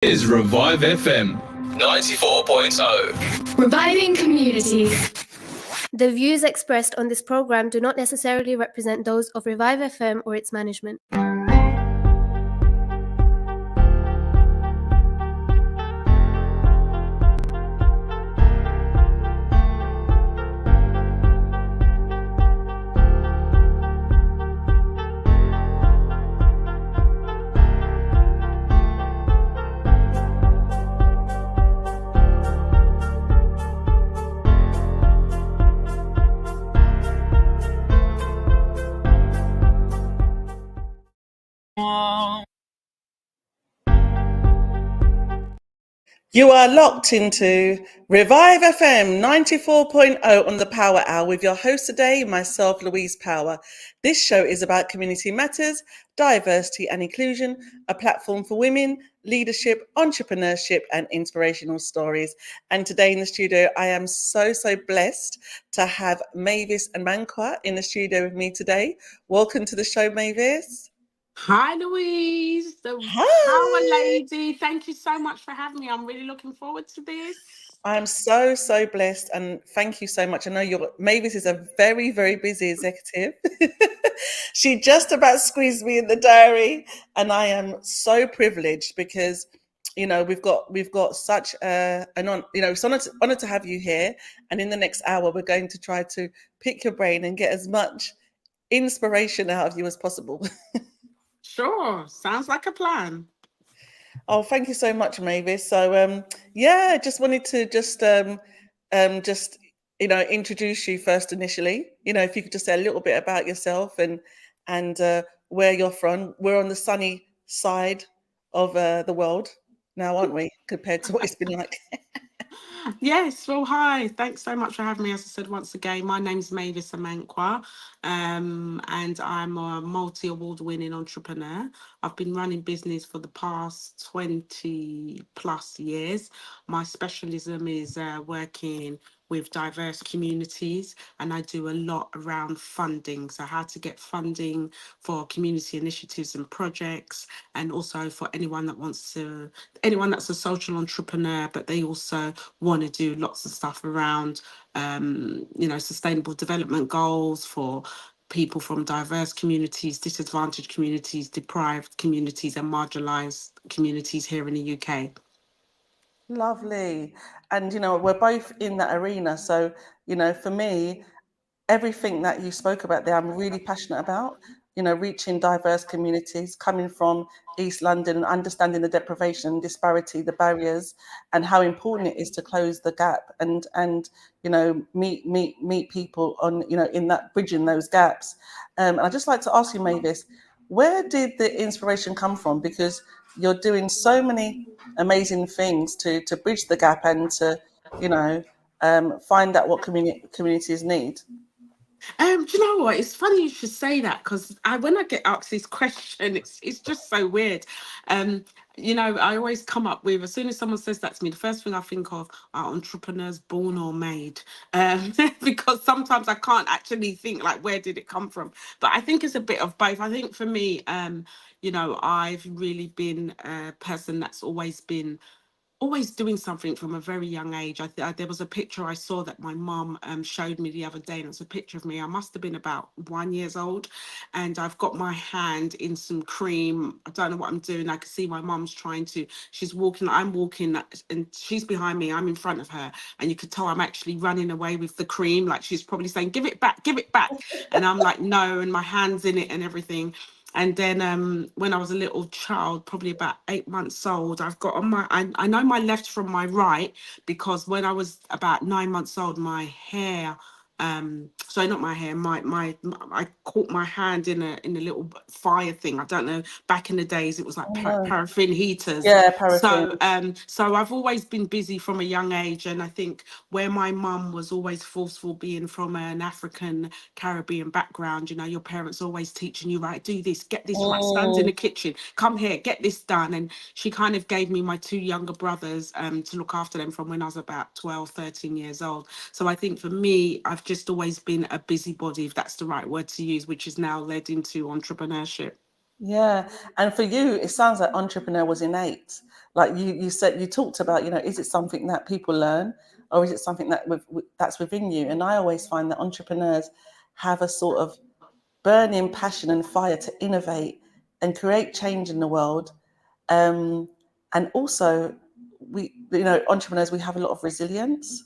Is Revive FM 94.0. Reviving communities. The views expressed on this program do not necessarily represent those of Revive FM or its management. You are locked into Revive FM 94.0 on the Power Hour with your host today, myself, Louise Power. This show is about community matters, diversity and inclusion, a platform for women, leadership, entrepreneurship and inspirational stories. And today in the studio, I am so blessed to have Mavis and Manqua in the studio with me today. Welcome to the show, Mavis. Hi, Louise, the Hi. Power Lady. Thank you so much for having me. I'm really looking forward to this. I'm so blessed and thank you so much. I know Mavis is a very busy executive. She just about squeezed me in the diary, and I am so privileged because we've got such an it's honor to have you here. And in the next hour, we're going to try to pick your brain and get as much inspiration out of you as possible. Sure, sounds like a plan. Oh, thank you so much, Mavis. So, just wanted to introduce you first initially. If you could just say a little bit about yourself and where you're from. We're on the sunny side of the world now, aren't we, compared to what it's been like? Yes, well, hi. Thanks so much for having me. As I said, once again, my name's Mavis Manqua, and I'm a multi-award winning entrepreneur. I've been running business for the past 20 plus years. My specialism is working with diverse communities, and I do a lot around funding. So how to get funding for community initiatives and projects, and also for anyone that's a social entrepreneur, but they also want to do lots of stuff around, sustainable development goals for people from diverse communities, disadvantaged communities, deprived communities, and marginalised communities here in the UK. Lovely. And, we're both in that arena. So, for me, everything that you spoke about there, I'm really passionate about, reaching diverse communities, coming from East London and understanding the deprivation, disparity, the barriers, and how important it is to close the gap and meet people on, in that bridging those gaps. And I'd just like to ask you, Mavis, where did the inspiration come from? Because you're doing so many amazing things to bridge the gap and to, find out what communities need. Do you know what? It's funny you should say that, because when I get asked this question, it's just so weird. I always come up with, as soon as someone says that to me, the first thing I think of are entrepreneurs born or made, because sometimes I can't actually think like, where did it come from? But I think it's a bit of both. I think for me, I've really been a person that's always doing something from a very young age. There was a picture I saw that my mum showed me the other day, and it's a picture of me. I must have been about 1 year old, and I've got my hand in some cream. I don't know what I'm doing. I can see my mum's she's walking, I'm walking, and she's behind me, I'm in front of her, and you could tell I'm actually running away with the cream, like she's probably saying, give it back. And I'm like, no, and my hand's in it and everything. And then when I was a little child, probably about 8 months old, I've got on I know my left from my right, because when I was about 9 months old, my hair, sorry, not my hair, I caught my hand in a little fire thing. I don't know, back in the days it was like paraffin heaters. Yeah, paraffin. So I've always been busy from a young age, and I think where my mum was always forceful, being from an African Caribbean background, your parents always teaching you, right, do this, get this right, stand in the kitchen, come here, get this done. And she kind of gave me my 2 younger brothers to look after them from when I was about 12, 13 years old. So I think for me, I've just always been a busybody, if that's the right word to use, which has now led into entrepreneurship. Yeah. And for you, it sounds like entrepreneur was innate. Like you said, you talked about, is it something that people learn, or is it something that's within you? And I always find that entrepreneurs have a sort of burning passion and fire to innovate and create change in the world. And also, entrepreneurs, we have a lot of resilience,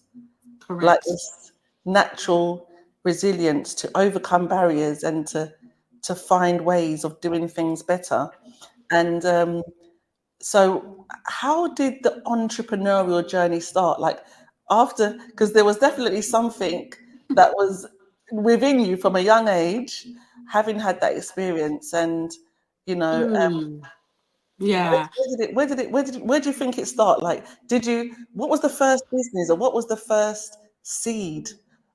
like Correct. this natural resilience to overcome barriers and to find ways of doing things better. And so, how did the entrepreneurial journey start? Like after, because there was definitely something that was within you from a young age, having had that experience, and you know, Mm, where, yeah. where did it, where did it, where do you think it start? Like, what was the first business, or what was the first seed,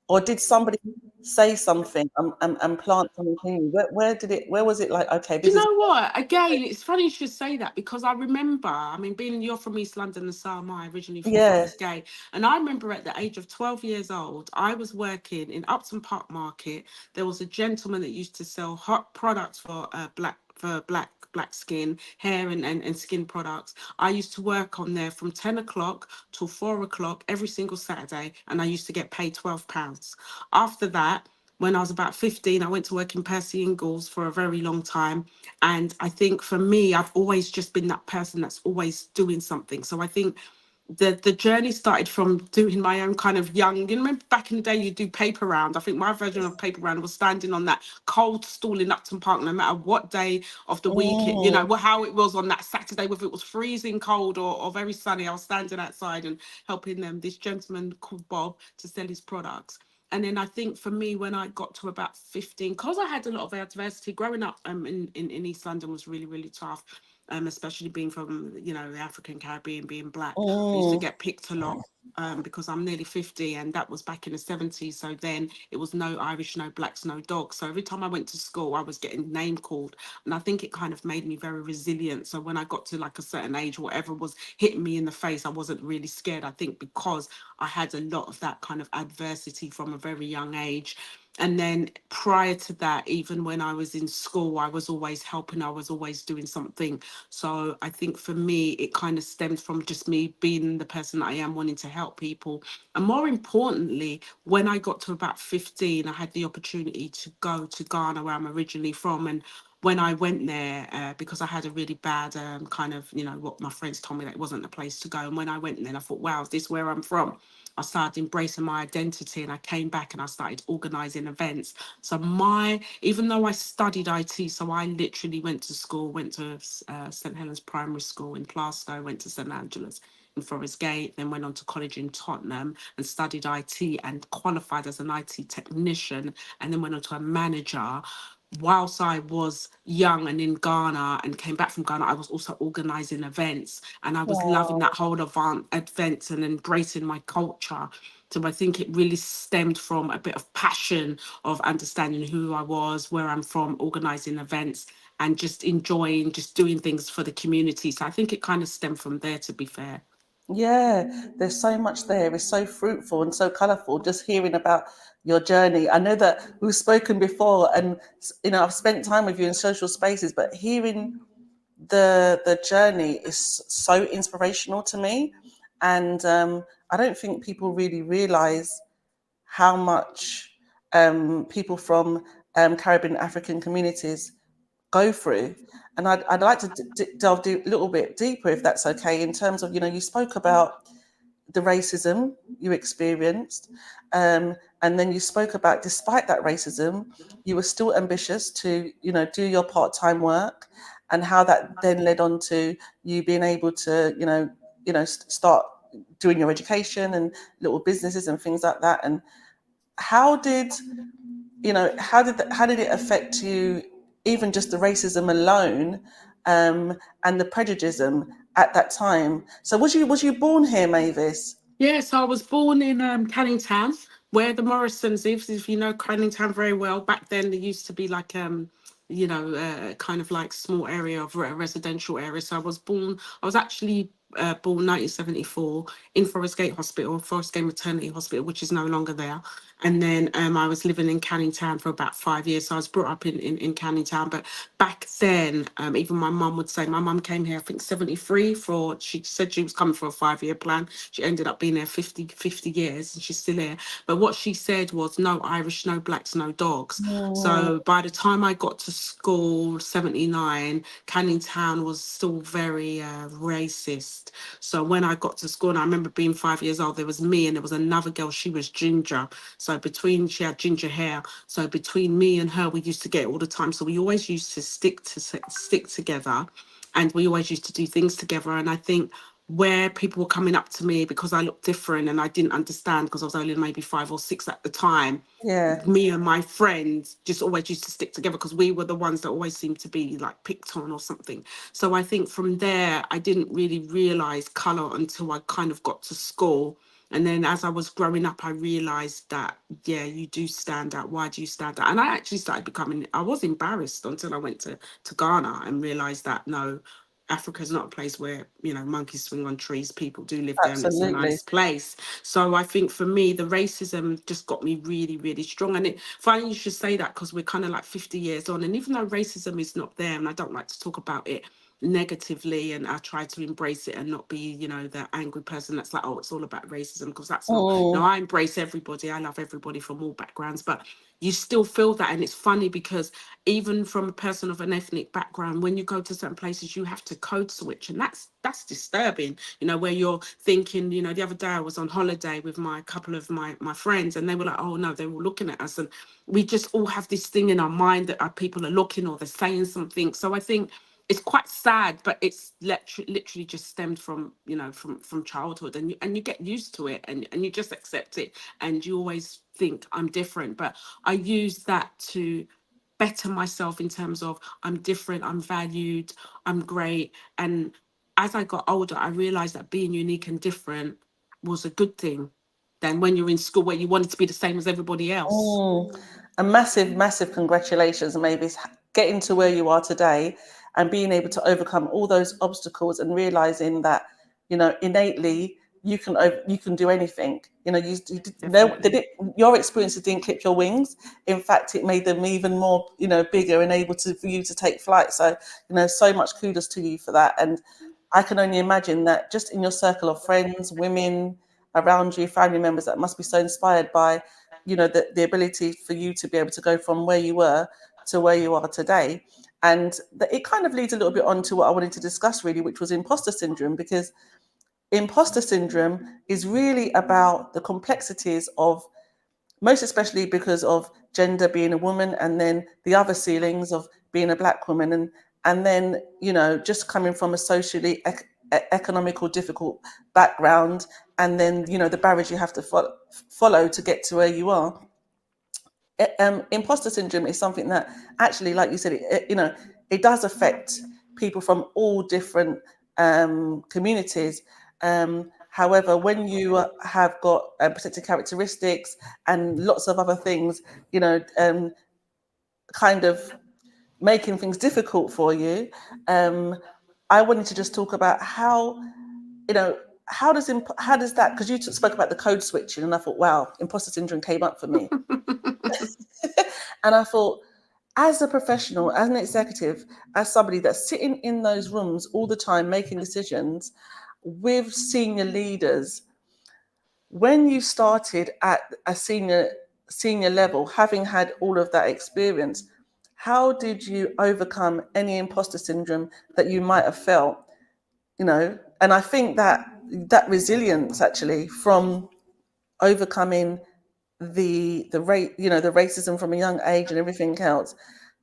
or did somebody say something and plant something in you? Where was it like? Okay, Do this you is. know what? Again, it's funny you should say that because I remember, I mean, being you're from East London and so am I, originally from Yeah. Forest Gate. And I remember at the age of 12 years old, I was working in Upton Park Market. There was a gentleman that used to sell hot products for black skin, hair and skin products. I used to work on there from 10 o'clock till 4 o'clock every single Saturday, and I used to get paid £12. After that, when I was about 15, I went to work in Percy Ingles for a very long time. And I think for me, I've always just been that person that's always doing something. So I think the journey started from doing my own kind of young, you remember back in the day you do paper round. I think my version of paper round was standing on that cold stool in Upton Park, no matter what day of the week, Mm, how it was on that Saturday, whether it was freezing cold or very sunny, I was standing outside and helping this gentleman called Bob to sell his products. And then I think for me, when I got to about 15, because I had a lot of adversity growing up in East London was really, really tough. Especially being from, the African Caribbean, being black. I used to mm. get picked a lot because I'm nearly 50 and that was back in the 70s. So then it was no Irish, no blacks, no dogs. So every time I went to school, I was getting name called. And I think it kind of made me very resilient. So when I got to like a certain age, whatever was hitting me in the face, I wasn't really scared. I think because I had a lot of that kind of adversity from a very young age. And then prior to that, even when I was in school, I was always helping, I was always doing something. So I think for me, it kind of stemmed from just me being the person that I am, wanting to help people. And more importantly, when I got to about 15, I had the opportunity to go to Ghana, where I'm originally from. And when I went there, because I had a really bad kind of, what my friends told me that it wasn't the place to go. And when I went there, I thought, wow, is this where I'm from? I started embracing my identity and I came back and I started organizing events. So even though I studied IT, so I literally went to school, went to St. Helens Primary School in Plaistow, went to St. Angela's in Forest Gate, then went on to college in Tottenham and studied IT and qualified as an IT technician, and then went on to a manager. Whilst I was young and in Ghana and came back from Ghana, I was also organising events and I was loving Wow. that whole events and embracing my culture. So I think it really stemmed from a bit of passion of understanding who I was, where I'm from, organising events and just enjoying just doing things for the community. So I think it kind of stemmed from there, to be fair. Yeah, there's so much there. It's so fruitful and so colourful. Just hearing about your journey. I know that we've spoken before, and I've spent time with you in social spaces, but hearing the journey is so inspirational to me, and I don't think people really realise how much people from Caribbean African communities go through. And I'd like to delve a little bit deeper, if that's okay, in terms of, you spoke about the racism you experienced. And then you spoke about, despite that racism, you were still ambitious to, do your part-time work, and how that then led on to you being able to, start doing your education and little businesses and things like that. And how did how did it affect you, even just the racism alone, and the prejudice at that time? So was you born here, Mavis? Yes, I was born in Canning Town, where the Morrisons lives. If you know Canning Town very well, back then there used to be like kind of like small area of residential area. So I was actually born 1974 in Forest Gate Hospital, Forest Gate Maternity Hospital, which is no longer there. And then I was living in Canning Town for about 5 years. So I was brought up in Canning Town. But back then, even my mum would say, my mum came here, I think 73 she said she was coming for a 5-year plan. She ended up being there 50 years and she's still here. But what she said was no Irish, no blacks, no dogs. So by the time I got to school, 79, Canning Town was still very racist. So when I got to school, and I remember being 5 years old, there was me and there was another girl, she was ginger. So she had ginger hair. So between me and her, we used to get it all the time. So we always used to stick together, and we always used to do things together. And I think where people were coming up to me because I looked different and I didn't understand because I was only maybe 5 or 6 at the time, Yeah. me and my friends just always used to stick together because we were the ones that always seemed to be like picked on or something. So I think from there, I didn't really realize color until I kind of got to school. And then as I was growing up, I realized that, yeah, you do stand out. Why do you stand out? And I actually started I was embarrassed until I went to Ghana and realized that, no, Africa is not a place where, monkeys swing on trees. People do live there and it's a Absolutely. nice place. So I think for me, the racism just got me really, really strong. And funny you should say that because we're kind of like 50 years on. And even though racism is not there, and I don't like to talk about it negatively, and I try to embrace it and not be, the angry person that's like, oh, it's all about racism, because that's not. No, I embrace everybody. I love everybody from all backgrounds, but you still feel that. And it's funny because even from a person of an ethnic background, when you go to certain places, you have to code switch, and that's disturbing, where you're thinking, the other day I was on holiday with my couple of my friends, and they were like, oh no, they were looking at us, and we just all have this thing in our mind that our people are looking or they're saying something. So I think it's quite sad, but it's literally just stemmed from, from childhood, and you get used to it, and you just accept it, and you always think I'm different. But I use that to better myself in terms of I'm different, I'm valued, I'm great. And as I got older, I realized that being unique and different was a good thing than when you're in school where you wanted to be the same as everybody else. A massive, massive congratulations, Mavis, getting to where you are today and being able to overcome all those obstacles and realizing that, innately you can do anything. You did, no, Definitely. your experiences didn't clip your wings. In fact, it made them even more, bigger and able for you to take flight. So, so much kudos to you for that. And I can only imagine that just in your circle of friends, women around you, family members, that must be so inspired by the ability for you to be able to go from where you were to where you are today. And it kind of leads a little bit on to what I wanted to discuss, really, which was imposter syndrome, because imposter syndrome is really about the complexities of, most especially because of gender, being a woman, and then the other ceilings of being a black woman, and then just coming from a socially economical difficult background, and then the barriers you have to follow to get to where you are. Imposter syndrome is something that actually, like you said, it does affect people from all different communities. However, when you have got protected characteristics and lots of other things, kind of making things difficult for you, I wanted to just talk about how, how does that, because you spoke about the code switching, and I thought, wow, imposter syndrome came up for me. And I thought, as a professional, as an executive, as somebody that's sitting in those rooms all the time making decisions with senior leaders, when you started at a senior level, having had all of that experience, how did you overcome any imposter syndrome that you might have felt? And I think that resilience, actually, from overcoming the racism from a young age and everything else,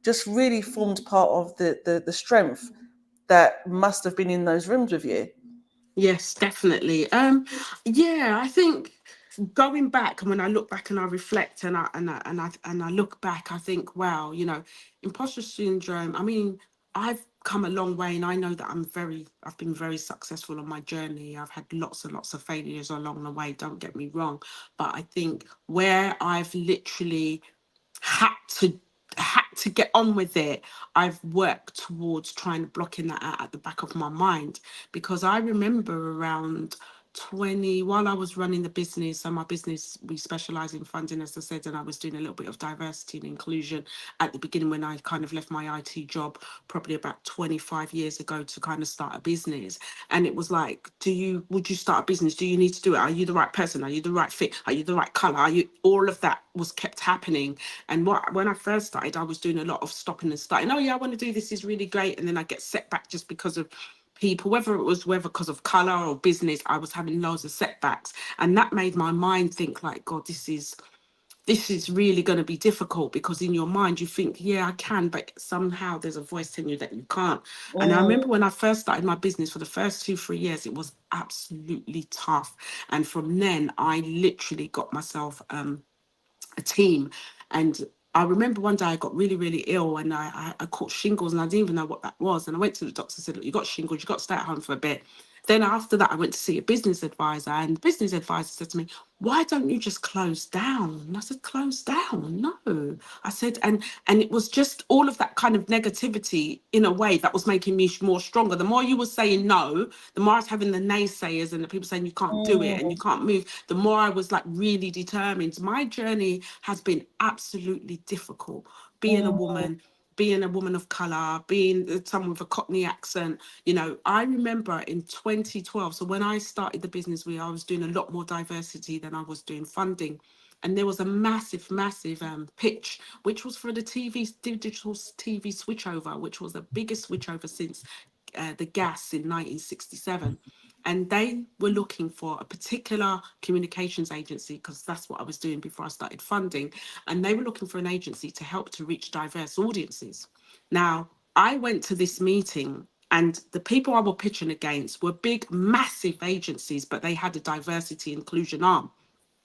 just really formed part of the strength that must have been in those rooms with you. Yes, definitely. Yeah, I think going back, and when I look back and I reflect and I look back, I think, wow, imposter syndrome. I mean, I've come a long way, and I know that I've been very successful on my journey. I've had lots and lots of failures along the way. Don't get me wrong, but I think where I've literally had to had to get on with it, I've worked towards trying to blocking that out at the back of my mind, because I remember around 20, while I was running the business, so my business, we specialize in funding, as I said, and I was doing a little bit of diversity and inclusion at the beginning when I kind of left my IT job probably about 25 years ago to kind of start a business. And it was like, would you start a business? Do you need to do it? Are you the right person? Are you the right fit? Are you the right color? Are you, all of that was kept happening. And when I first started, I was doing a lot of stopping and starting. Oh yeah, I want to do this, is really great. And then I get set back just because of people, whether because of color or business, I was having loads of setbacks. And that made my mind think like, God, this is really going to be difficult, because in your mind you think, yeah, I can, but somehow there's a voice telling you that you can't. And I remember when I first started my business, for the first 2-3 years, it was absolutely tough. And from then I literally got myself a team. And I remember one day I got really, really ill, and I caught shingles, and I didn't even know what that was. And I went to the doctor and said, look, you got shingles, you got to stay at home for a bit. Then after that, I went to see a business advisor, and the business advisor said to me, why don't you just close down? And I said, close down? No. I said, and it was just all of that kind of negativity in a way that was making me more stronger. The more you were saying no, the more I was having the naysayers and the people saying you can't do it and you can't move, the more I was like really determined. My journey has been absolutely difficult, being a woman, being a woman of colour, being someone with a Cockney accent. You know, I remember in 2012, so when I started the business, I was doing a lot more diversity than I was doing funding. And there was a massive, massive pitch, which was for the digital TV switchover, which was the biggest switchover since the gas in 1967. And they were looking for a particular communications agency, because that's what I was doing before I started funding. And they were looking for an agency to help to reach diverse audiences. Now, I went to this meeting, and the people I were pitching against were big, massive agencies, but they had a diversity inclusion arm.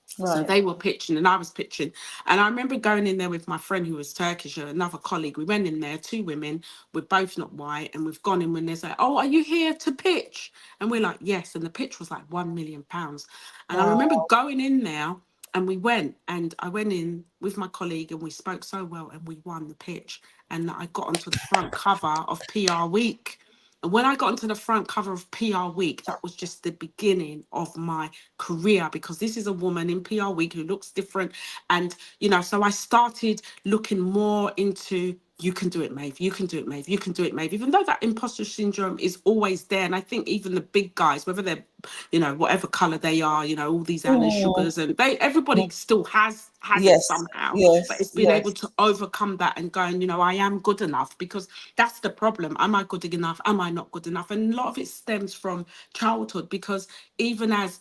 So they were pitching and I was pitching. And I remember going in there with my friend who was Turkish, another colleague. We went in there, 2 women, we're both not white, and we've gone in when they say, oh, are you here to pitch? And we're like, yes. And the pitch was like £1 million. And I remember going in there, and we went, and I went in with my colleague, and we spoke so well, and we won the pitch. And I got onto the front cover of PR Week. And when I got into the front cover of PR Week, that was just the beginning of my career, because this is a woman in PR Week who looks different. And, you know, so I started looking more into, you can do it, Maeve, you can do it, Maeve, you can do it, Maeve, even though that imposter syndrome is always there. And I think even the big guys, whether they're, you know, whatever colour they are, you know, all these Alan Sugars, and everybody still has it somehow. But it's being able to overcome that and going, you know, I am good enough, because that's the problem. Am I good enough? Am I not good enough? And a lot of it stems from childhood, because even as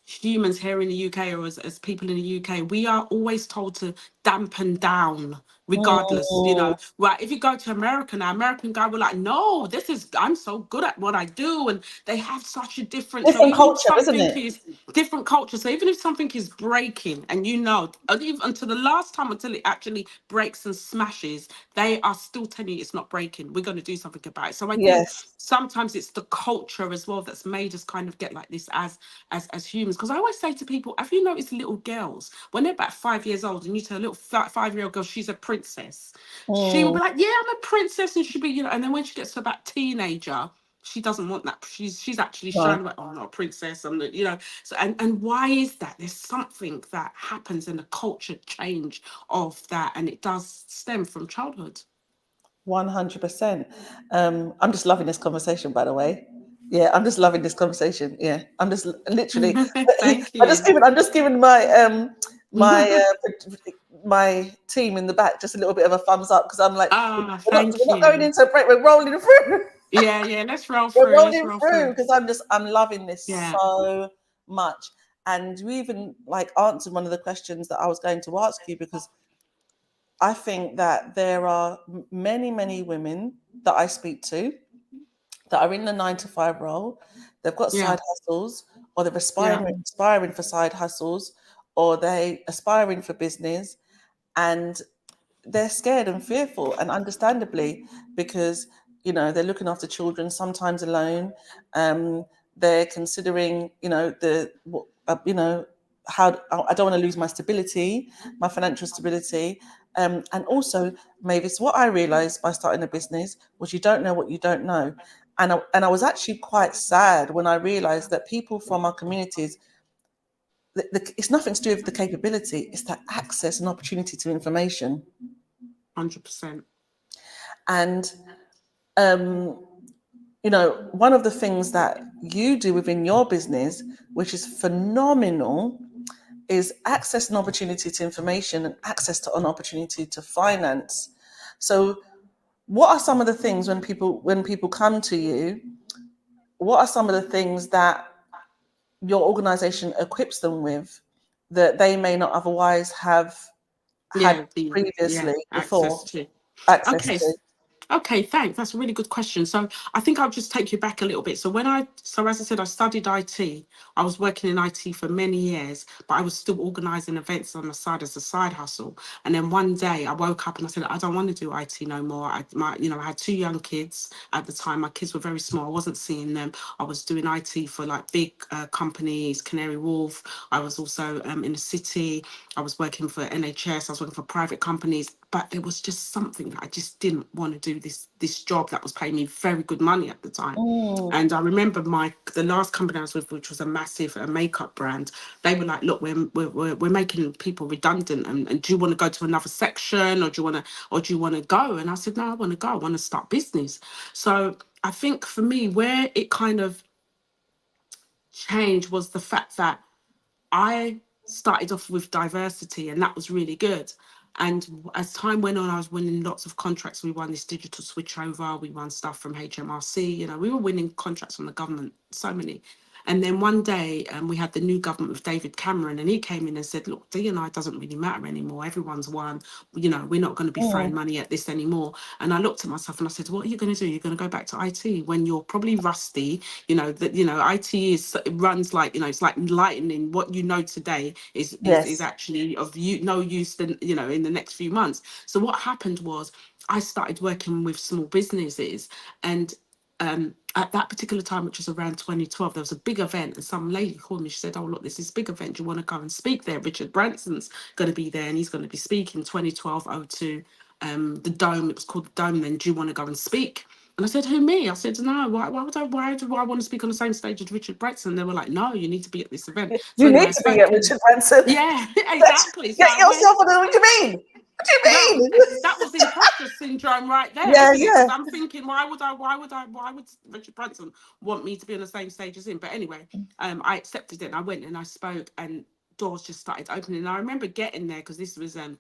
humans here in the UK, or as people in the UK, we are always told to dampen down regardless, you know. Right, if you go to America now, American guy will like, no, I'm so good at what I do. And they have such a different culture, isn't it? is different culture. So even if something is breaking, and you know, until the last time, until it actually breaks and smashes, they are still telling you it's not breaking, we're going to do something about it. So I think sometimes it's the culture as well that's made us kind of get like this as humans. Because I always say to people, have you noticed little girls, when they're about 5 years old, and you tell a little 5-year-old girl she's a princess, she will be like, yeah, I'm a princess, and she'll be, you know. And then when she gets to about teenager, she doesn't want that. She's actually showing like, oh, I'm not a princess, I'm not, you know. So and why is that? There's something that happens in the culture change of that, and it does stem from childhood. 100%. I'm just loving this conversation, by the way. Yeah, I'm just loving this conversation. Yeah, I'm just literally. Thank you. I'm just giving my my team in the back just a little bit of a thumbs up, because I'm like, we're not going into a break. We're rolling through. Yeah, let's roll We're through. rolling through, because I'm loving this so much. And you even like answered one of the questions that I was going to ask you, because I think that there are many, many women that I speak to that are in the 9-to-5 role. They've got side hustles, or they're aspiring for side hustles, or they aspiring for business, and they're scared and fearful, and understandably, because, you know, they're looking after children, sometimes alone. They're considering, you know, how I don't want to lose my stability, my financial stability. And also, Mavis, what I realized by starting a business was you don't know what you don't know. And I was actually quite sad when I realized that people from our communities, it's nothing to do with the capability, it's the access and opportunity to information. 100%. And, one of the things that you do within your business, which is phenomenal, is access and opportunity to information and access to an opportunity to finance. So what are some of the things when people come to you, what are some of the things that your organization equips them with that they may not otherwise have had previously before Access to. access Okay. to? Okay, thanks. That's a really good question. So I think I'll just take you back a little bit. So as I said, I studied IT. I was working in IT for many years, but I was still organising events on the side as a side hustle. And then one day I woke up and I said, I don't want to do IT no more. I had 2 young kids at the time. My kids were very small. I wasn't seeing them. I was doing IT for like big companies, Canary Wharf. I was also in the city. I was working for NHS. I was working for private companies. But there was just something that I just didn't want to do this job that was paying me very good money at the time. And I remember the last company I was with, which was a massive makeup brand. They were like, "Look, we're making people redundant, and do you want to go to another section, or do you want to go?" And I said, "No, I want to go. I want to start business." So I think for me, where it kind of changed was the fact that I started off with diversity, and that was really good. And as time went on, I was winning lots of contracts. We won this digital switchover. We won stuff from HMRC. We were winning contracts from the government, so many. And then one day, we had the new government with David Cameron, and he came in and said, "Look, D&I doesn't really matter anymore. Everyone's won. We're not going to be throwing money at this anymore." And I looked at myself and I said, "What are you going to do? You're going to go back to IT when you're probably rusty. IT it runs like, it's like lightning. What you know today is Yes. actually of no use in the next few months." So what happened was I started working with small businesses, and at that particular time, which was around 2012, there was a big event, and some lady called me. She said, "Oh, look, this is a big event. Do you want to go and speak there? Richard Branson's going to be there, and he's going to be speaking 2012 02 the Dome. It was called the Dome then. Do you want to go and speak?" And I said, "Who, me?" I said, "No, why do I want to speak on the same stage as Richard Branson?" They were like, "No, you need to be at this event." So You anyway, need I to be spoke at Richard Branson. yeah, exactly. So Get I went. yourself on the, what do you mean? What do Well, you mean? that was imposter syndrome right there, Yeah, isn't it? yeah. Because I'm thinking, why would Richard Branson want me to be on the same stage as him? But anyway, I accepted it and I went and I spoke, and doors just started opening. And I remember getting there because this was a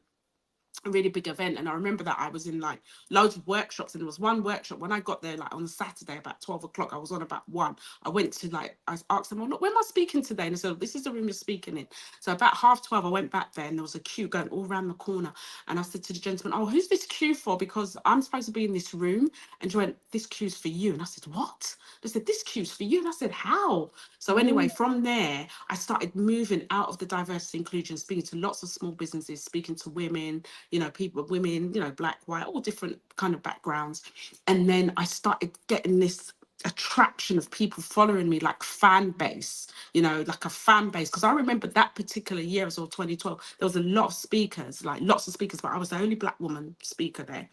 really big event, and I remember that I was in like loads of workshops, and there was one workshop when I got there, like on Saturday about 12 o'clock. I was on about 1. I went to I asked them, "Oh, look, where am I speaking today?" And they said, "This is the room you're speaking in." So about 12:30 I went back there, and there was a queue going all around the corner, and I said to the gentleman, "Oh, who's this queue for? Because I'm supposed to be in this room." And she went, "This queue's for you." And I said, "What?" They said, "This queue's for you." And I said, "How?" So anyway, from there I started moving out of the diversity inclusion, speaking to lots of small businesses, speaking to women, people, women, black, white, all different kind of backgrounds. And then I started getting this attraction of people following me, like fan base, like a fan base. Because I remember that particular year as well, 2012, there was a lot of speakers, like lots of speakers, but I was the only black woman speaker there.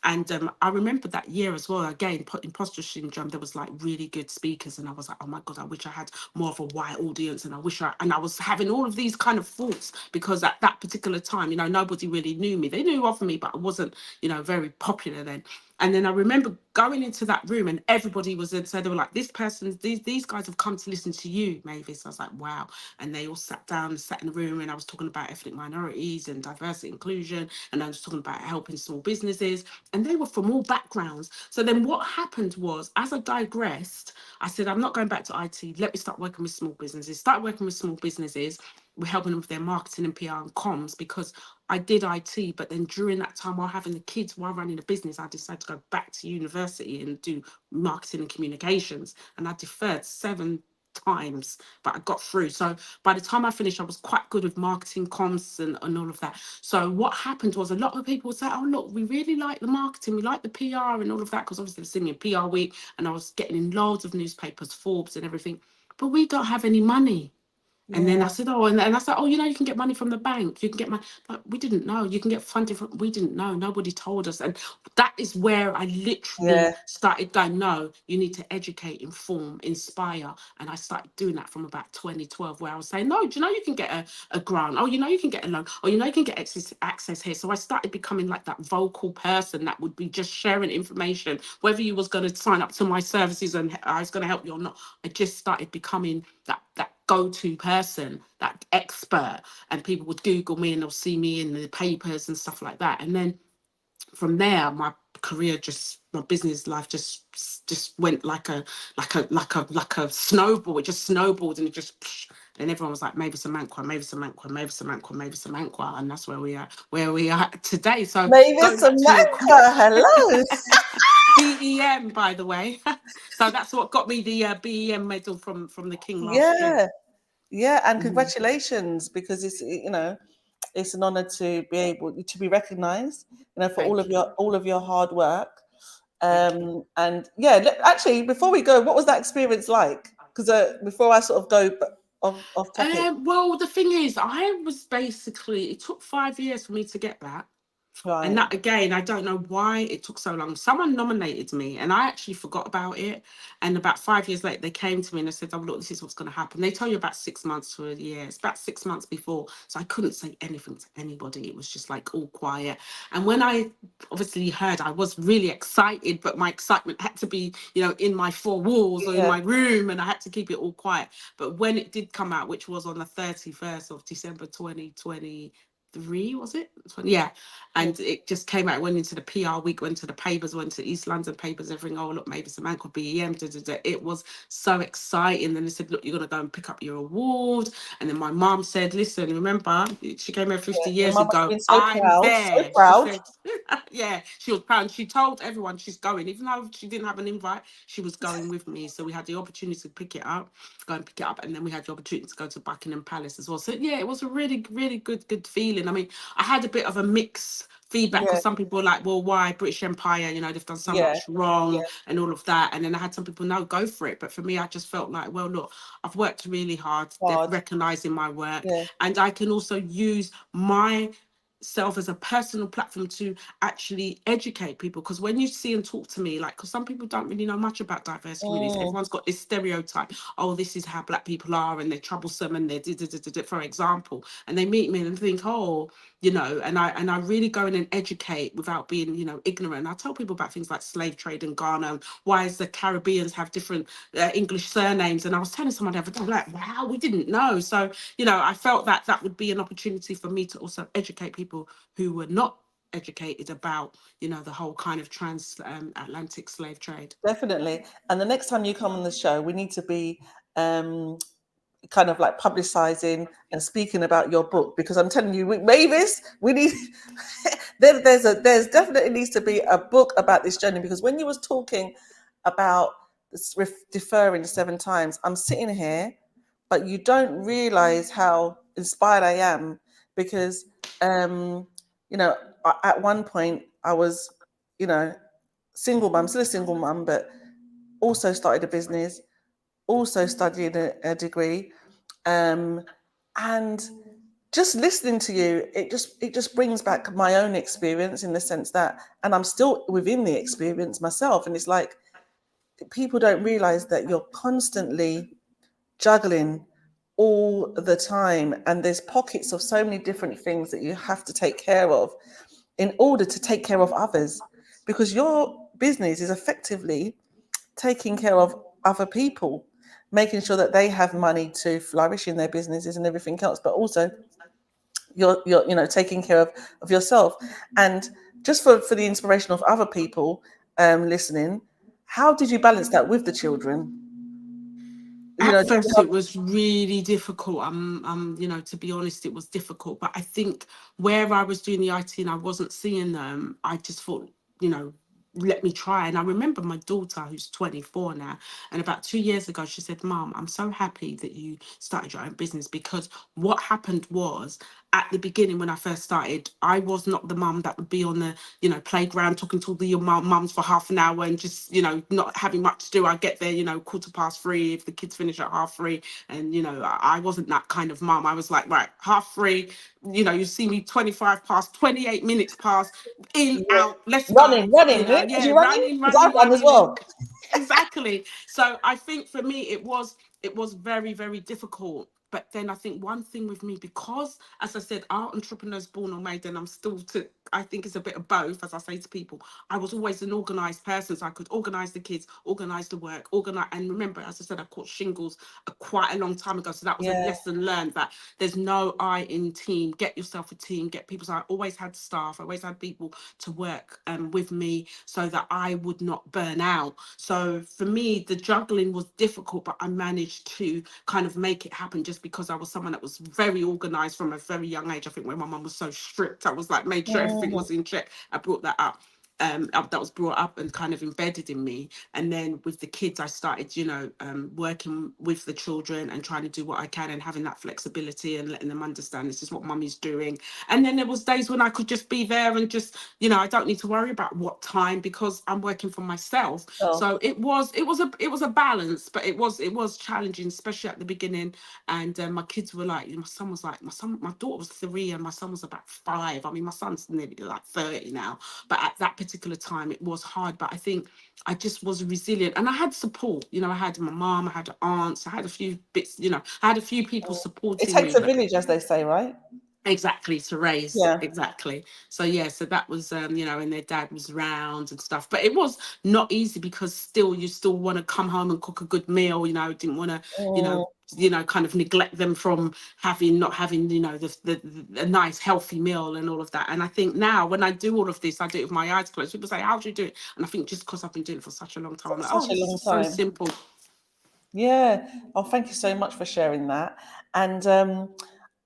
And I remember that year as well, again, imposter syndrome, there was like really good speakers. And I was like, oh my God, I wish I had more of a white audience. And I was having all of these kind of thoughts because at that particular time, nobody really knew me. They knew of me, but I wasn't, very popular then. And then I remember going into that room and everybody was in. So they were like, these guys have come to listen to you, Mavis. I was like, wow. And they all sat down and sat in the room, and I was talking about ethnic minorities and diversity inclusion. And I was talking about helping small businesses, and they were from all backgrounds. So then what happened was, as I digressed, I said, I'm not going back to IT. Let me start working with small businesses. Start working with small businesses. We're helping them with their marketing and PR and comms, because I did IT, but then during that time, while having the kids, while running the business, I decided to go back to university and do marketing and communications. And I deferred 7 times, but I got through. So by the time I finished, I was quite good with marketing, comms, and all of that. So what happened was, a lot of people would say, "Oh, look, we really like the marketing, we like the PR and all of that," because obviously they're seeing me in PR week, and I was getting in loads of newspapers, Forbes and everything. But we don't have any money. And then I Yeah. said, oh, and I said, oh, you can get money from the bank. You can get money. But we didn't know. You can get funding from, we didn't know. Nobody told us. And that is where I literally Yeah. started going, no, you need to educate, inform, inspire. And I started doing that from about 2012, where I was saying, no, do you know you can get a grant? Oh, you can get a loan. Oh, you can get access here. So I started becoming like that vocal person that would be just sharing information, whether you was going to sign up to my services and I was going to help you or not. I just started becoming that go-to person, that expert, and people would Google me and they'll see me in the papers and stuff like that. And then from there, my business life just went like a snowball. It just snowballed and it just. And everyone was like, maybe some Anqua, maybe some Anqua, maybe some Anqua, maybe some Anqua. And that's where we are today. So Mavis going back to your Samantha, hello. BEM, by the way. So that's what got me the BEM medal from the King last year. Yeah. Yeah, and Mhm. congratulations, because it's an honor to be able to be recognized, for Thank you. all of your hard work. Thank you. And yeah, actually, before we go, what was that experience like? Because before I sort of go off topic, Well, the thing is, it took 5 years for me to get that. And right? that again, I don't know why it took so long. Someone nominated me and I actually forgot about it. And about 5 years later, they came to me and they said, oh, look, this is what's going to happen. They tell you about 6 months to a year. It's about 6 months before. So I couldn't say anything to anybody. It was just like all quiet. And when I obviously heard, I was really excited, but my excitement had to be, in my four walls or in Yeah, my room, and I had to keep it all quiet. But when it did come out, which was on the 31st of December 2023, was it? Yeah. yeah. And it just came out, went into the PR week, went to the papers, went to East London papers, everything. Oh, look, maybe some Anchor BEM. Da, da, da. It was so exciting. Then they said, look, you're going to go and pick up your award. And then my mum said, listen, remember, she came here 50 Your years mum must have ago. been so I'm proud, so there. She proud. said, yeah, she was proud. She told everyone she's going, even though she didn't have an invite, she was going with me. So we had the opportunity to go and pick it up. And then we had the opportunity to go to Buckingham Palace as well. So yeah, it was a really, really good feeling. I mean, I had a bit of a mix feedback Yeah, because some people were like, well, why British Empire, they've done so yeah, much wrong yeah. and all of that. And then I had some people, no, go for it. But for me, I just felt like, well, look, I've worked really hard. They're Hard. recognizing my work, Yeah, and I can also use my self as a personal platform to actually educate people. Because when you see and talk to me, like, because some people don't really know much about diverse communities, mm, everyone's got this stereotype, oh, this is how Black people are and they're troublesome and they're for example, and they meet me and think, oh, and I really go in and educate without being, ignorant. And I tell people about things like slave trade in Ghana, and why is the Caribbeans have different English surnames. And I was telling someone the other day, like, wow, we didn't know. So, I felt that that would be an opportunity for me to also educate people who were not educated about, the whole kind of Atlantic slave trade. definitely. And the next time you come on the show, we need to be um, kind of like publicizing and speaking about your book, because I'm telling you, Mavis, we need there's definitely needs to be a book about this journey, because when you was talking about this deferring 7 times, I'm sitting here, but you don't realize how inspired I am, because at one point I was, you know, single mum, still a single mum, but also started a business, also studying a degree, and just listening to you, it just brings back my own experience, in the sense that, and I'm still within the experience myself, and it's like people don't realize that you're constantly juggling all the time, and there's pockets of so many different things that you have to take care of in order to take care of others, because your business is effectively taking care of other people, making sure that they have money to flourish in their businesses and everything else, but also you're taking care of yourself. And just for the inspiration of other people listening, how did you balance that with the children? At Did you first, have, it was really difficult. To be honest, it was difficult. But I think where I was doing the IT and I wasn't seeing them, I just thought, you know, let me try. And I remember my daughter, who's 24 now, and about 2 years ago, she said, Mum, I'm so happy that you started your own business, because what happened was, at the beginning when I first started, I was not the mum that would be on the, playground talking to all the mums for half an hour and just, not having much to do. I get there, 3:15 if the kids finish at 3:30. And, I wasn't that kind of mum. I was like, right, 3:30, you see me 25 past, 28 minutes past, in, Yeah. out, let's go. Running. Was you running? Because I run as well. Exactly. So I think for me it was very, very difficult. But then I think one thing with me, because as I said, our entrepreneurs born or made, and I think it's a bit of both, as I say to people. I was always an organized person, so I could organize the kids, organize the work, organize. And remember, as I said, I caught shingles quite a long time ago, so that was a Yeah. lesson learned, that there's no I in team. Get yourself a team, get people. So I always had staff, I always had people to work with me so that I would not burn out. So for me, the juggling was difficult, but I managed to kind of make it happen just because I was someone that was very organized from a very young age. I think when my mum was so strict, I was like, made sure everything was in check. I brought that up. That was brought up and kind of embedded in me. And then with the kids, I started, working with the children and trying to do what I can and having that flexibility and letting them understand this is what mummy's doing. And then there was days when I could just be there and just, I don't need to worry about what time because I'm working for myself. Oh. So it was a balance, but it was challenging, especially at the beginning. And my kids were like, my daughter was 3 and my son was about 5. I mean, my son's nearly like 30 now, but at that particular time it was hard. But I think I just was resilient and I had support. I had my mom, I had aunts, I had a few bits, I had a few people It supporting takes me. a But village, as they say, right? exactly, to raise, Yeah. exactly. So yeah, so that was and their dad was round and stuff, but it was not easy because still you still want to come home and cook a good meal. Didn't want to Mm. kind of neglect them from not having the a nice healthy meal and all of that. And I think now when I do all of this, I do it with my eyes closed. People say, how do you do it? And I think just because I've been doing it for such a long time, I'm like, oh, Such a this long is so time. simple. Yeah. Oh, thank you so much for sharing that. And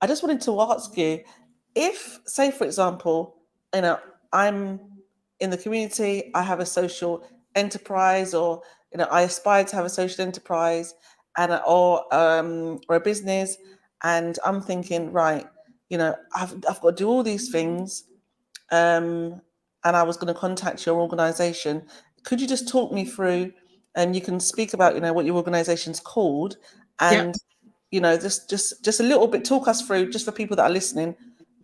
I just wanted to ask you if, say, for example, I'm in the community, I have a social enterprise, or I aspire to have a social enterprise, and or a business, and I'm thinking, right, I've got to do all these things, and I was going to contact your organisation. Could you just talk me through, and you can speak about, what your organisation's called, Yep. and just a little bit, talk us through, just for people that are listening,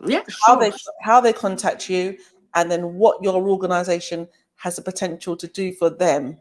Yeah, how sure. they contact you, and then what your organisation has the potential to do for them.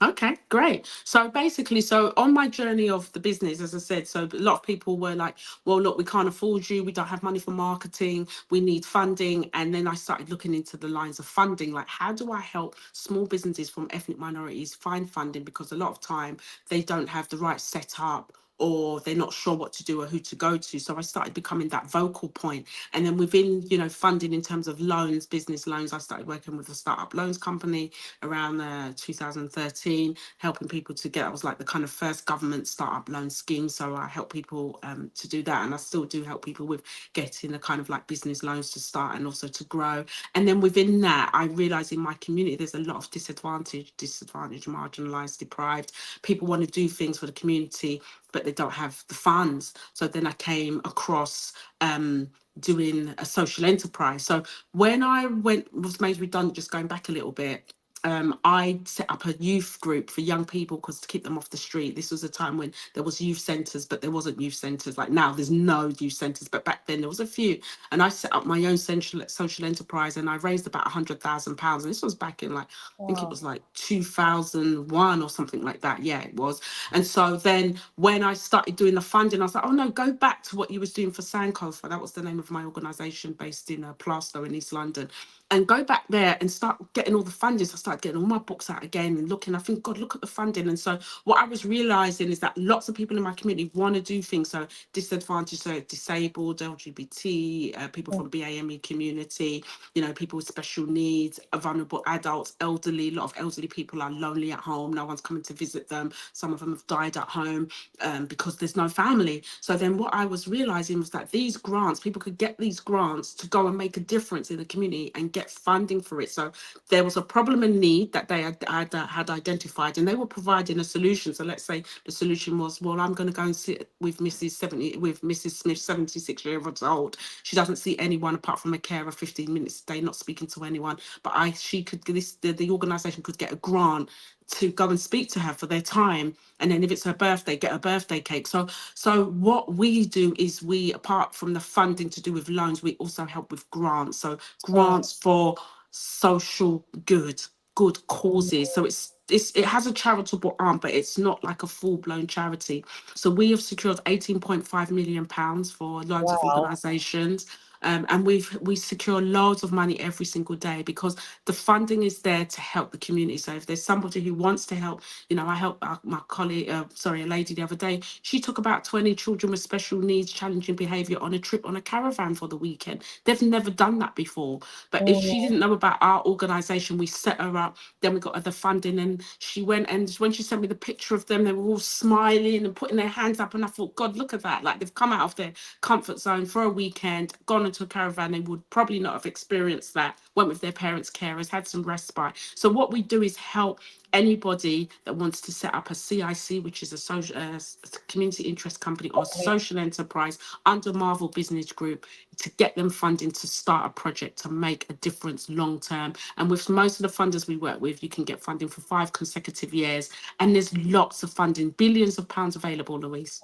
Okay, great. So basically, on my journey of the business, as I said, so a lot of people were like, well, look, we can't afford you. We don't have money for marketing. We need funding. And then I started looking into the lines of funding, like how do I help small businesses from ethnic minorities find funding? Because a lot of time they don't have the right setup or they're not sure what to do or who to go to. So I started becoming that vocal point. And then within, funding in terms of loans, business loans, I started working with a startup loans company around 2013, helping people to get, I was like the kind of first government startup loan scheme. So I help people to do that. And I still do help people with getting a kind of like business loans to start and also to grow. And then within that, I realized in my community, there's a lot of disadvantaged, marginalized, deprived. People want to do things for the community, but they don't have the funds. So then I came across doing a social enterprise. So when I was made redundant, just going back a little bit, I set up a youth group for young people because to keep them off the street. This was a time when there was youth centres, but there wasn't youth centres. Like now, there's no youth centres, but back then there was a few. And I set up my own social enterprise, and I raised about £100,000. And this was back in I think it was like 2001 or something like that. Yeah, it was. And so then when I started doing the funding, I was like, oh no, go back to what you was doing for Sankofa. That was the name of my organisation based in Plaistow in East London. And go back there and start getting all the funding. So I started getting all my books out again and looking. I think, God, look at the funding. And so what I was realising is that lots of people in my community want to do things. So disadvantaged, so disabled, LGBT, people from BAME community, people with special needs, vulnerable adults, elderly. A lot of elderly people are lonely at home. No one's coming to visit them. Some of them have died at home because there's no family. So then what I was realising was that these grants, people could get these grants to go and make a difference in the community and get funding for it. So there was a problem and need that they had identified, and they were providing a solution. So let's say the solution was, well, I'm going to go and sit with Mrs. Smith, 76 years old. She doesn't see anyone apart from a carer 15 minutes a day, not speaking to anyone. But the organisation could get a grant to go and speak to her for their time, and then if it's her birthday, get a birthday cake. So what we do is, we, apart from the funding to do with loans, we also help with grants. So grants for social good causes. So it has a charitable arm, but it's not like a full-blown charity. So we have secured 18.5 million pounds for loads of Wow. organisations. And we secure loads of money every single day, because the funding is there to help the community. So if there's somebody who wants to help, I helped my colleague, a lady the other day. She took about 20 children with special needs, challenging behaviour, on a trip on a caravan for the weekend. They've never done that before. But if she didn't know about our organisation, we set her up. Then we got her the funding, and she went, and when she sent me the picture of them, they were all smiling and putting their hands up, and I thought, God, look at that. Like, they've come out of their comfort zone for a weekend, gone into a caravan. They would probably not have experienced that, went with their parents' carers, had some respite. So what we do is help anybody that wants to set up a CIC, which is a social community interest company, or social enterprise under Marvel Business Group, to get them funding to start a project to make a difference long term. And with most of the funders we work with, you can get funding for 5 consecutive years, and there's lots of funding, billions of pounds available, Louise.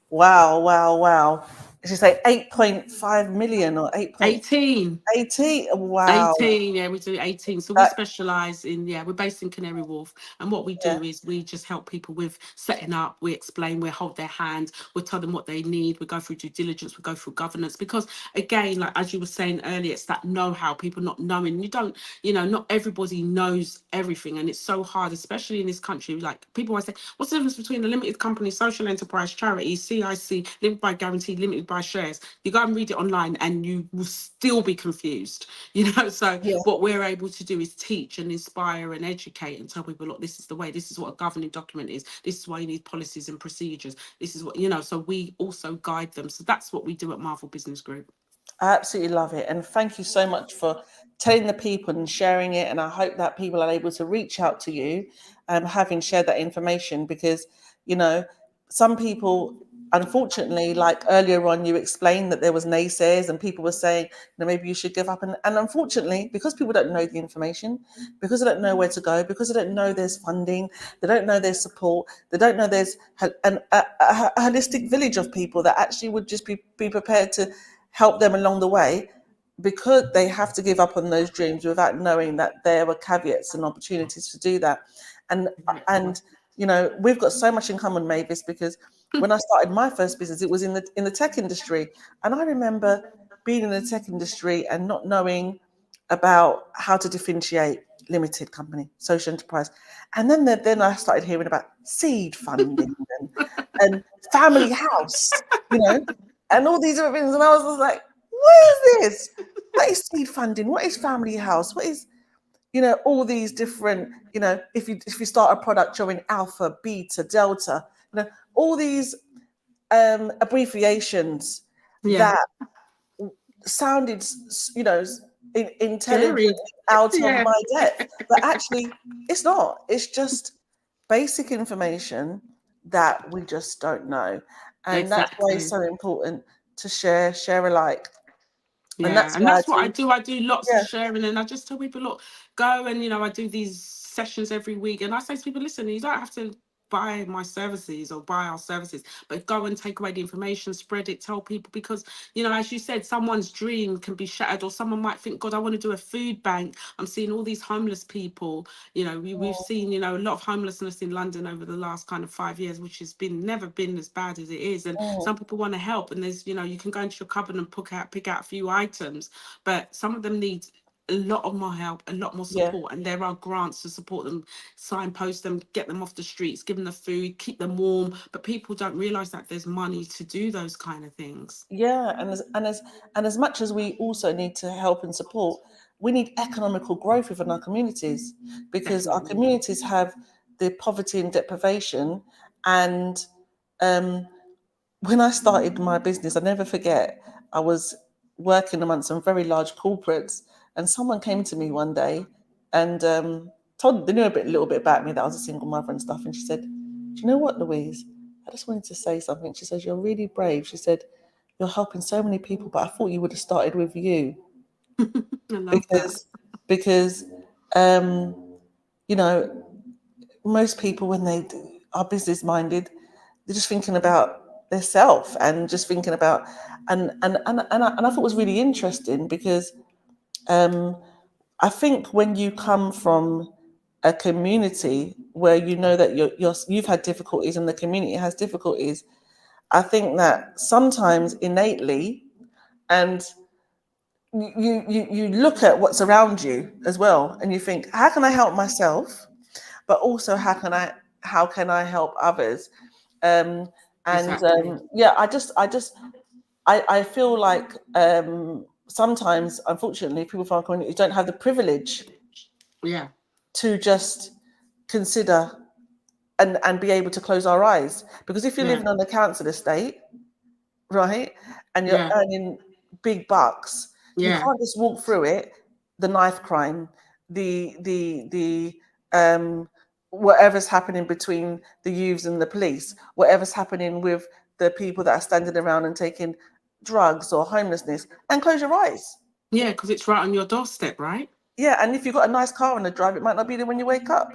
Wow. Did you say 8.5 million or 18. 8.80? Wow. 18, yeah, we do 18. So we That, specialise in, we're based in Canary Wharf. And what we yeah. do is we just help people with setting up, we explain, we hold their hand, we tell them what they need, we go through due diligence, we go through governance. Because again, like as you were saying earlier, it's that know-how, people not knowing. Not everybody knows everything. And it's so hard, especially in this country. Like, people always say, what's the difference between a limited company, social enterprise, charity, CIC, limited by guarantee, limited by shares? You go and read it online and you will still be confused. So Yeah. what we're able to do is teach and inspire and educate and tell people, look, this is the way, this is what a governing document is, this is why you need policies and procedures, this is what, so we also guide them. So that's what we do at Marvel Business Group. I absolutely love it. And thank you so much for telling the people and sharing it. And I hope that people are able to reach out to you, having shared that information, because, some people, unfortunately, like earlier on, you explained that there was naysayers and people were saying, maybe you should give up. And unfortunately, because people don't know the information, because they don't know where to go, because they don't know there's funding, they don't know there's support, they don't know there's a holistic village of people that actually would just be prepared to help them along the way, because they have to give up on those dreams without knowing that there were caveats and opportunities to do that. And we've got so much in common, Mavis, because when I started my first business, it was in the tech industry. And I remember being in the tech industry and not knowing about how to differentiate limited company, social enterprise. And then I started hearing about seed funding and family house, and all these other things. And I was just like, what is this? What is seed funding? What is family house? What is, all these different, if you start a product, you're in alpha, beta, delta, all these abbreviations Yeah. that sounded, intelligent, Scary. out of Yeah. my depth. But actually, it's not. It's just basic information that we just don't know. And that's why it's Exactly. so important to share alike. And Yeah, that's and why I that's what I do. do. I do lots of Yeah. sharing, and I just tell people, look, go and I do these sessions every week, and I say to people, listen, you don't have to buy my services or buy our services, but go and take away the information, spread it, tell people, because as you said, someone's dream can be shattered, or someone might think, God, I want to do a food bank. I'm seeing all these homeless people. We've seen a lot of homelessness in London over the last kind of 5 years, which has never been as bad as it is. And some people want to help, and there's you can go into your cupboard and pick out a few items, but some of them need a lot of more help, a lot more Yeah. support, and there are grants to support them, signpost them, get them off the streets, give them the food, keep them warm. But people don't realize that there's money to do those kind of things. Yeah, and as much as we also need to help and support, we need economical growth within our communities, because our Definitely. communities have the poverty and deprivation. And when I started my business, I never forget, I was working amongst some very large corporates, and someone came to me one day and told they knew a little bit about me, that I was a single mother and stuff. And she said, "Do you know what, Louise? I just wanted to say something." She says, "You're really brave." She said, "You're helping so many people, but I thought you would have started with you I love that. because you know, most people when they are business minded, they're just thinking about their self and just thinking about and I thought it was really interesting because I think when you come from a community where you know that you've had difficulties and the community has difficulties, I think that sometimes innately, and you look at what's around you as well, and you think, how can I help myself, but also how can I help others? Um, and Exactly. yeah, I feel like sometimes, unfortunately, people from our community don't have the privilege Yeah. to just consider and be able to close our eyes. Because if you're Yeah. living on the council estate, right, and you're Yeah. earning big bucks, you Yeah. can't just walk through it. The knife crime, the whatever's happening between the youths and the police, whatever's happening with the people that are standing around and taking drugs or homelessness, and close your eyes. Yeah, because it's right on your doorstep, right? Yeah, and if you've got a nice car on the drive, it might not be there when you wake up.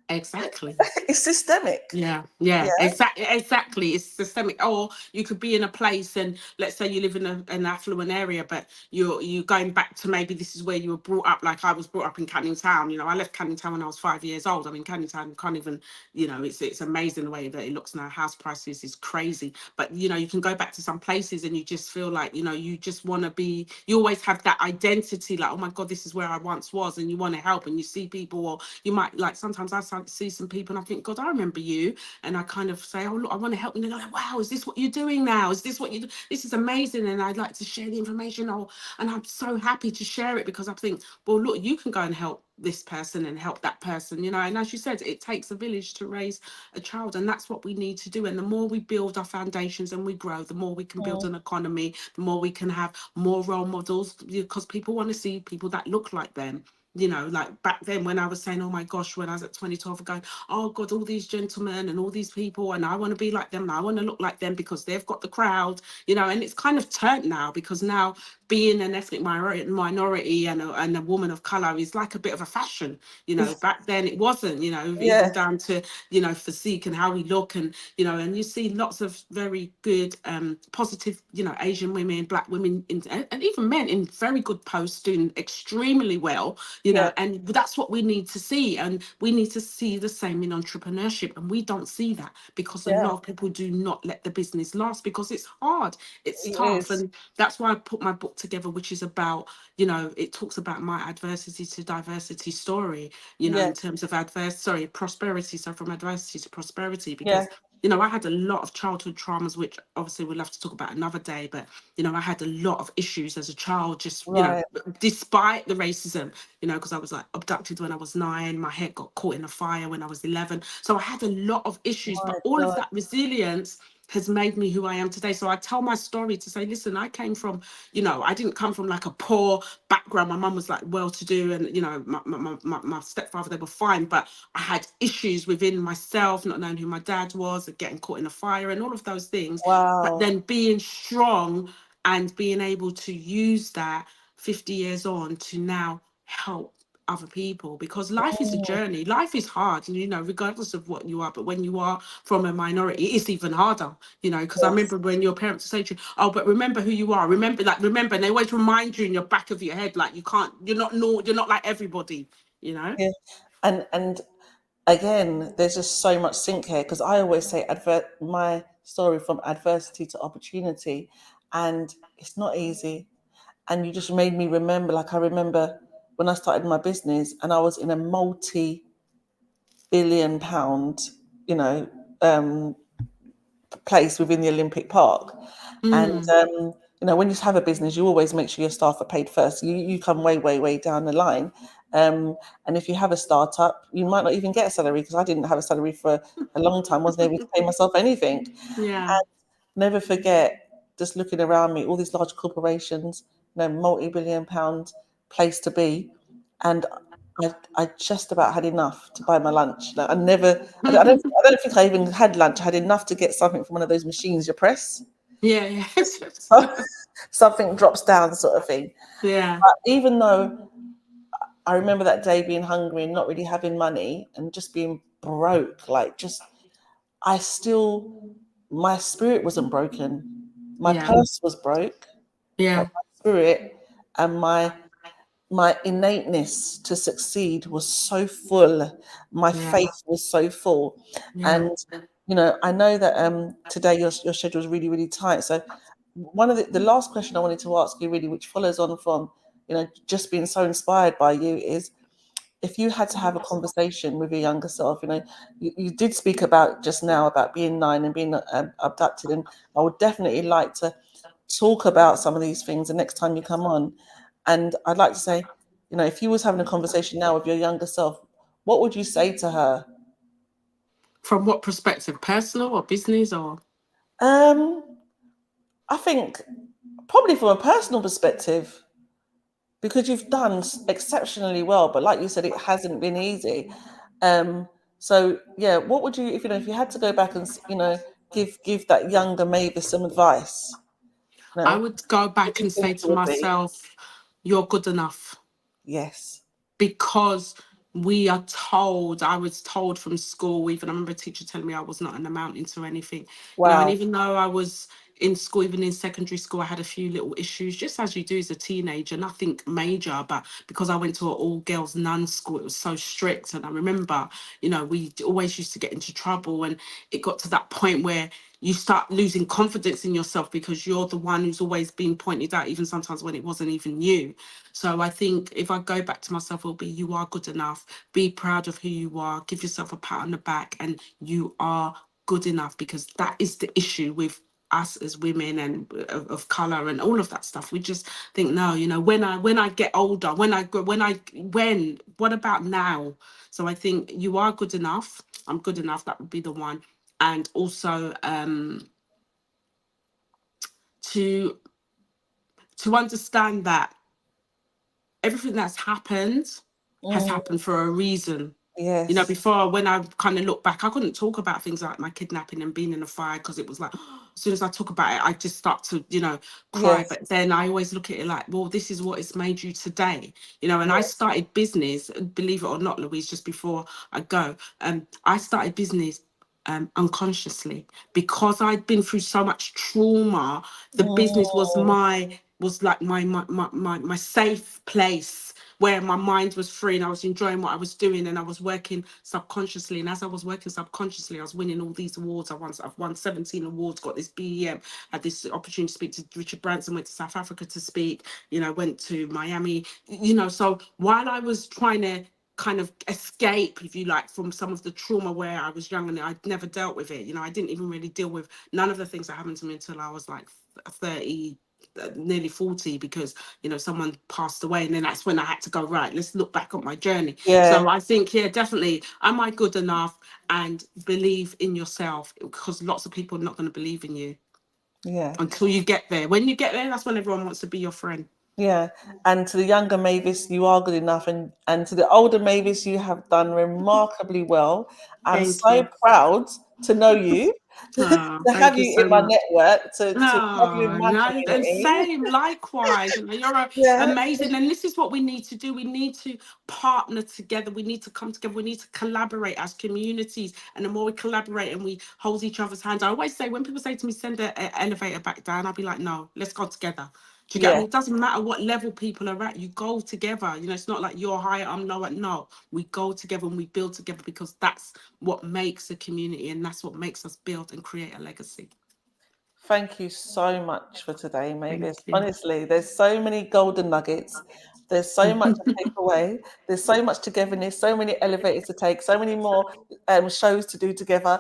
Exactly. It's systemic. Yeah, yeah, Yeah. exactly. It's systemic. Or you could be in a place, and let's say you live in an affluent area, but you're going back to maybe this is where you were brought up. Like I was brought up in Canning Town. You know, I left Canning Town when I was 5 years old. I mean, Canning Town can't even. You know, it's amazing the way that it looks now. House prices is crazy, but you know, you can go back to some places and you just feel like you just want to be. You always have that identity, like, oh my god, this is where I once was, and you want to help, and you see people, or you might like sometimes see some people and I think, God, I remember you, and I kind of say, oh look, I want to help you, and they're like, wow, is this what you're doing now? Is this what you do? This is amazing, and I'd like to share the information. Oh, and I'm so happy to share it because I think, well, look, you can go and help this person and help that person, you know. And as you said, it takes a village to raise a child, and that's what we need to do. And the more we build our foundations and we grow, the more we can build Mm, an economy, the more we can have more role models, because people want to see people that look like them. You know, like back then when I was saying, oh my gosh, when I was at 2012, going, oh God, all these gentlemen and all these people, and I want to be like them, and I want to look like them because they've got the crowd, you know. And it's kind of turned now, because now being an ethnic minority and a woman of color is like a bit of a fashion, you know. Back then it wasn't, you know, even yeah, down to, you know, physique and how we look, and you know, and you see lots of very good positive, you know, Asian women, black women and even men in very good posts doing extremely well, you yeah, know. And that's what we need to see, and we need to see the same in entrepreneurship, and we don't see that because a yeah. lot of people do not let the business last because it's hard, it's It tough. is. And that's why I put my book together, which is about, you know, it talks about my adversity to diversity story, you know, Yeah, in terms of prosperity, so from adversity to prosperity, yeah. because you know, I had a lot of childhood traumas, which obviously we'll have to talk about another day. But, you know, I had a lot of issues as a child, just, you know, Right. despite the racism, you know, because I was like abducted when I was 9, my head got caught in a fire when I was 11. So I had a lot of issues, My but all of God. that resilience has made me who I am today. So I tell my story to say, listen, I came from, you know, I didn't come from like a poor background. My mum was like well to do, and, you know, my stepfather, they were fine, but I had issues within myself, not knowing who my dad was, and getting caught in a fire and all of those things. But Wow. then being strong and being able to use that 50 years on to now help other people, because life is a Mm, journey. Life is hard, you know, regardless of what you are. But when you are from a minority, it's even harder, you know, because I yes. remember when your parents say to you, oh, but remember who you are. Remember, and they always remind you in your back of your head, like, you can't, you're not, no, you're not like everybody, you know? Yeah. And again, there's just so much sink here because I always say my story from adversity to opportunity, and it's not easy. And you just made me remember, like I remember when I started my business and I was in a multi-billion-pound, you know, um, place within the Olympic Park. And Mm, you know, when you have a business, you always make sure your staff are paid first. You come way, way, way down the line. And if you have a startup, you might not even get a salary, because I didn't have a salary for a long time, wasn't able to pay myself anything. yeah. Never forget just looking around me, all these large corporations, you know, multi-billion-pound place to be. And I just about had enough to buy my lunch. Like I don't think I even had lunch. I had enough to get something from one of those machines you press. Yeah, Something drops down, sort of thing. yeah, But even though I remember that day being hungry and not really having money and just being broke, like just I still my spirit wasn't broken. My yeah, purse was broke, but yeah, my spirit and my innateness to succeed was so full. My yeah, faith was so full. yeah. And I know that today your schedule is really, really tight. So one of the last question I wanted to ask you really, which follows on from, just being so inspired by you is if you had to have a conversation with your younger self, you did speak about just now about being 9 and being abducted. And I would definitely like to talk about some of these things the next time you come on. And I'd like to say, if you was having a conversation now with your younger self, what would you say to her? From what perspective? Personal or business or? Um, I think probably from a personal perspective, because you've done exceptionally well, but like you said, it hasn't been easy. So yeah, what would you, if you had to go back and give that younger Mavis some advice? I No, would go what back do you and think say it to would be? myself, you're good enough. Yes. Because we are told, I was told from school, even I remember a teacher telling me I was not an amounting to anything, and Wow. even though I was in school, even in secondary school, I had a few little issues, just as you do as a teenager, nothing major, but because I went to an all girls nun school, it was so strict. And I remember, we always used to get into trouble, and it got to that point where you start losing confidence in yourself because you're the one who's always been pointed out, even sometimes when it wasn't even you. So I think if I go back to myself, it'll be you are good enough. Be proud of who you are. Give yourself a pat on the back, and you are good enough, because that is the issue with us as women and of color and all of that stuff. We just think, no, when I get older, when what about now? So I think you are good enough. I'm good enough. That would be the one. And also to understand that everything that's happened has Mm, happened for a reason. yes. Before, when I kind of look back, I couldn't talk about things like my kidnapping and being in a fire, because it was like, as soon as I talk about it, I just start to, cry. Yes. But then I always look at it like, well, this is what it's made you today. And I Yes. started business, believe it or not, Louise, just before I go, I started business unconsciously, because I'd been through so much trauma. The business Mm, was like my safe place, where my mind was free and I was enjoying what I was doing, and I was working subconsciously. And as I was working subconsciously, I was winning all these awards. I've won 17 awards, got this BEM, had this opportunity to speak to Richard Branson, went to South Africa to speak, went to Miami, so while I was trying to kind of escape, if you like, from some of the trauma where I was young and I'd never dealt with it. I didn't even really deal with none of the things that happened to me until I was like 30, nearly 40, because someone passed away, and then that's when I had to go, right, let's look back on my journey. yeah. So I think, yeah, definitely, am I good enough? And believe in yourself, because lots of people are not going to believe in you Yeah. until you get there. When you get there, that's when everyone wants to be your friend. Yeah, and to the younger Mavis, you are good enough, and to the older Mavis, you have done remarkably well. I'm Thank so you. proud to know you, to Oh, have thank you you in so my much. network, to have you No, in my no, and community. same, likewise. You're Yeah, amazing. And this is what we need to do. We need to partner together. We need to come together. We need to collaborate as communities. And the more we collaborate and we hold each other's hands, I always say, when people say to me, send an elevator back down, I'll be like, no, let's go together. Do you get yeah, me? It doesn't matter what level people are at. You go together. It's not like you're higher, I'm lower. No, we go together and we build together, because that's what makes a community, and that's what makes us build and create a legacy. Thank you so much for today, Thank Mavis. you. Honestly, there's so many golden nuggets. There's so much to take away. There's so much togetherness, so many elevators to take, so many more shows to do together,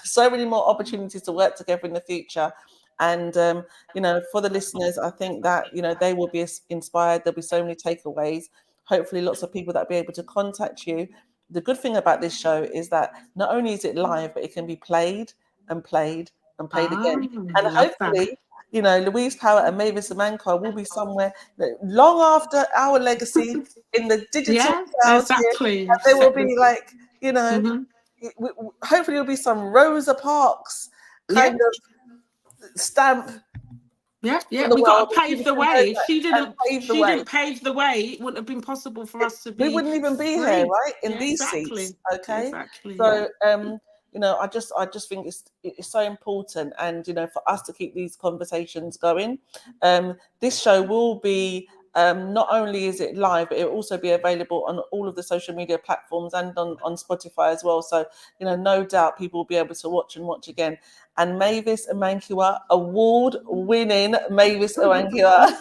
so many more opportunities to work together in the future. And, for the listeners, I think that, they will be inspired. There'll be so many takeaways. Hopefully, lots of people that will be able to contact you. The good thing about this show is that not only is it live, but it can be played and played and played Ah, again. And love that. hopefully, you know, Louise Power and Mavis Amanko will be somewhere that long after our legacy in the digital Yeah, clouds here, exactly. and they will be like, you know, Mhm. hopefully it'll be some Rosa Parks Yeah. kind of stamp Yeah, yeah, in the we got world, to and pave people the can know way. If that and pave the she way. didn't pave the way, it wouldn't have been possible for us to We be wouldn't even be here, free. right, in Yeah, these seats. exactly. Okay, Exactly. Yeah. so you know, I just think it's so important, and you know, for us to keep these conversations going. This show will be not only is it live, but it will also be available on all of the social media platforms and on Spotify as well. So you know, no doubt people will be able to watch again. And Mavis Amankiwa, award-winning Mavis Amankiwa.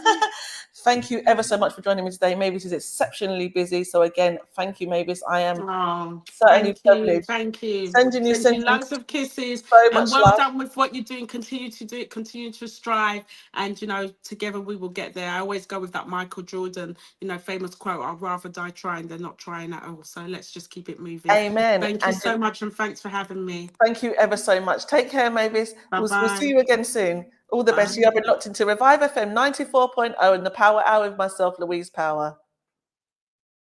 Thank you ever so much for joining me today. Mavis is exceptionally busy. So again, thank you, Mavis. I am Oh, certainly thank you. privileged. Thank you. Sending Send you you loads of kisses so and much well love. done with what you're doing. Continue to do it, continue to strive. And, you know, together we will get there. I always go with that Michael Jordan, you know, famous quote, I'd rather die trying than not trying at all. So let's just keep it moving. Amen. Thank you And so much. And thanks for having me. thank you ever so much. Take care, Mavis. We'll see Bye-bye. you again soon. All the best. You Bye. have been locked into Revive FM 94.0 and the Power Hour with myself, Louise Power.